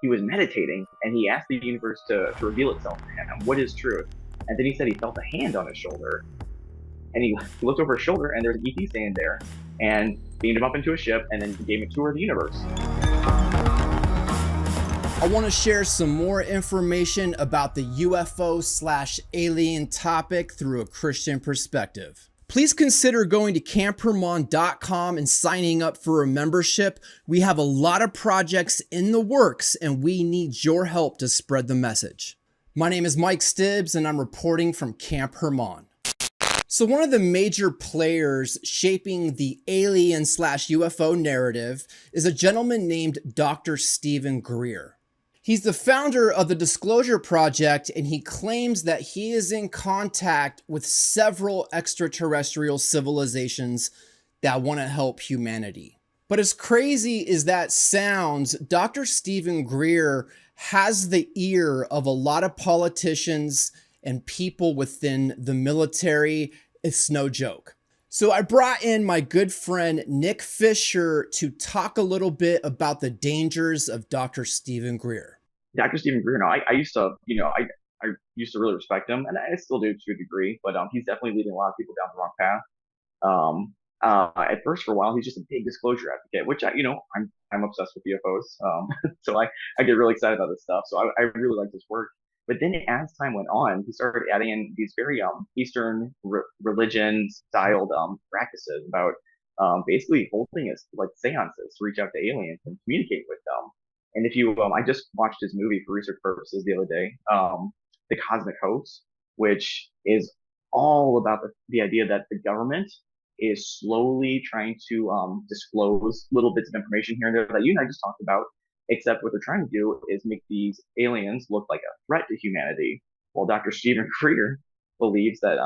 he was meditating and he asked the universe to reveal itself to him. What is truth? And then he said he felt a hand on his shoulder. And he looked over his shoulder and there's an ET standing there and beamed him up into a ship and then gave him a tour of the universe. I want to share some more information about the UFO/alien topic through a Christian perspective. Please consider going to camphermon.com and signing up for a membership. We have a lot of projects in the works and we need your help to spread the message. My name is Mike Stibbs and I'm reporting from Camp Hermon. So one of the major players shaping the alien/UFO narrative is a gentleman named Dr. Steven Greer. He's the founder of the Disclosure Project, and he claims that he is in contact with several extraterrestrial civilizations that want to help humanity. But as crazy as that sounds, Dr. Steven Greer has the ear of a lot of politicians and people within the military. It's no joke. So I brought in my good friend Nick Fisher to talk a little bit about the dangers of Dr. Steven Greer. Dr. Steven Greer, no, I used to, I used to really respect him, and I still do to a degree, but he's definitely leading a lot of people down the wrong path. At first, for a while, he's just a big disclosure advocate, which I'm obsessed with UFOs, so I get really excited about this stuff. So I really like his work. But then as time went on, he started adding in these very Eastern religion styled practices about basically holding us like seances to reach out to aliens and communicate with them. And if you, I just watched his movie for research purposes the other day, The Cosmic Hoax, which is all about the idea that the government is slowly trying to disclose little bits of information here and there that you and I just talked about. Except what they're trying to do is make these aliens look like a threat to humanity. Well, Dr. Steven Greer believes that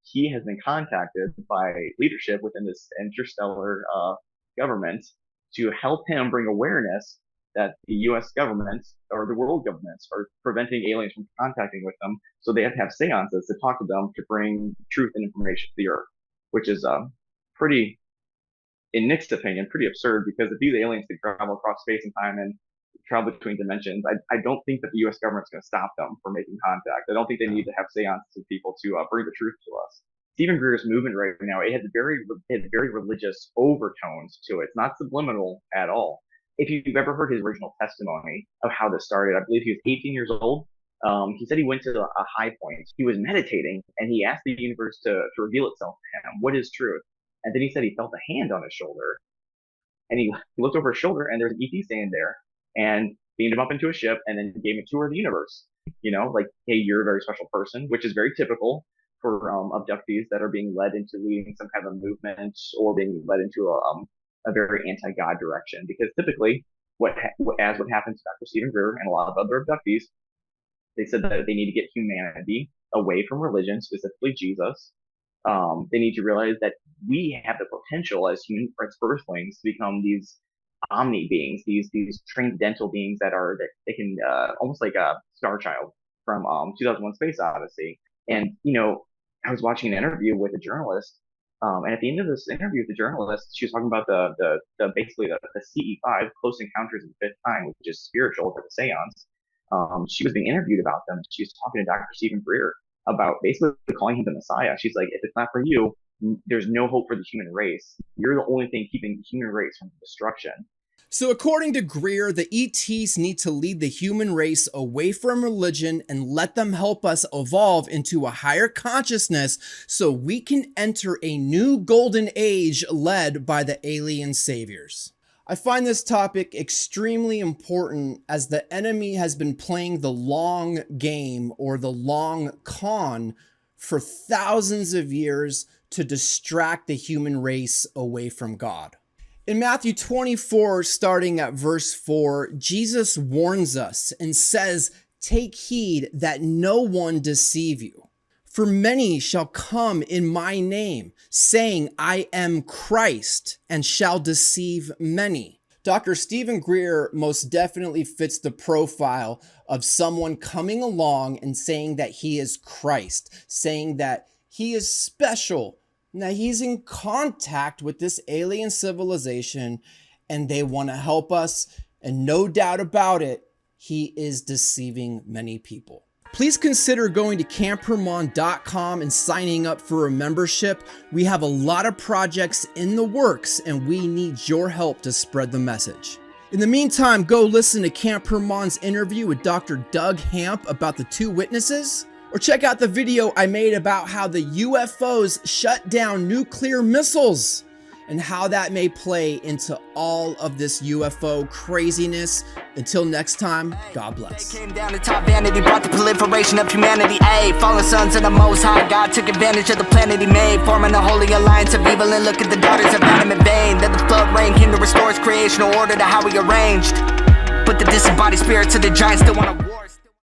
he has been contacted by leadership within this interstellar government to help him bring awareness that the U.S. government or the world governments are preventing aliens from contacting with them. So they have to have seances to talk to them to bring truth and information to the Earth, which is pretty, in Nick's opinion, pretty absurd, because if these aliens can travel across space and time and travel between dimensions, I don't think that the U.S. government's going to stop them from making contact. I don't think they need to have seances with people to bring the truth to us. Steven Greer's movement right now, it has very religious overtones to it. It's not subliminal at all. If you've ever heard his original testimony of how this started, I believe he was 18 years old. He said he went to a high point. He was meditating and he asked the universe to reveal itself to him. What is truth? And then he said he felt a hand on his shoulder. And he looked over his shoulder and there's an ET standing there and beamed him up into a ship and then gave him a tour of the universe. Like, hey, you're a very special person, which is very typical for abductees that are being led into leading some kind of a movement or being led into a very anti-God direction. Because typically, what happened to Dr. Steven Greer and a lot of other abductees, they said that they need to get humanity away from religion, specifically Jesus. They need to realize that we have the potential as human rights earthlings to become these omni beings, these transcendental beings that they can almost like a Star Child from 2001: Space Odyssey. And I was watching an interview with a journalist, and at the end of this interview with the journalist, she was talking about the basically the CE5, Close Encounters of the Fifth Kind, which is spiritual, like a seance. She was being interviewed about them. She was talking to Dr. Steven Greer about basically calling him the Messiah. She's like, if it's not for you, there's no hope for the human race. You're the only thing keeping the human race from destruction. So according to Greer, the ETs need to lead the human race away from religion and let them help us evolve into a higher consciousness so we can enter a new golden age led by the alien saviors. I find this topic extremely important as the enemy has been playing the long game or the long con for thousands of years to distract the human race away from God. In Matthew 24, starting at verse 4, Jesus warns us and says, "Take heed that no one deceive you. For many shall come in my name, saying, I am Christ, and shall deceive many." Dr. Steven Greer most definitely fits the profile of someone coming along and saying that he is Christ, saying that he is special, and that he's in contact with this alien civilization, and they want to help us. And no doubt about it, he is deceiving many people. Please consider going to camphermon.com and signing up for a membership. We have a lot of projects in the works and we need your help to spread the message. In the meantime, go listen to Camp Hermon's interview with Dr. Doug Hamp about the two witnesses, or check out the video I made about how the UFOs shut down nuclear missiles and how that may play into all of this UFO craziness. Until next time, God bless. Came down to top vanity, brought the proliferation of humanity. Ayy, fallen sons of the Most High God took advantage of the planet he made, forming a holy alliance of evil. And look at the daughters of Adam in vain. Then the flood rain came to restore its creational order to how we arranged. But the disembodied spirits of the giants still want to war.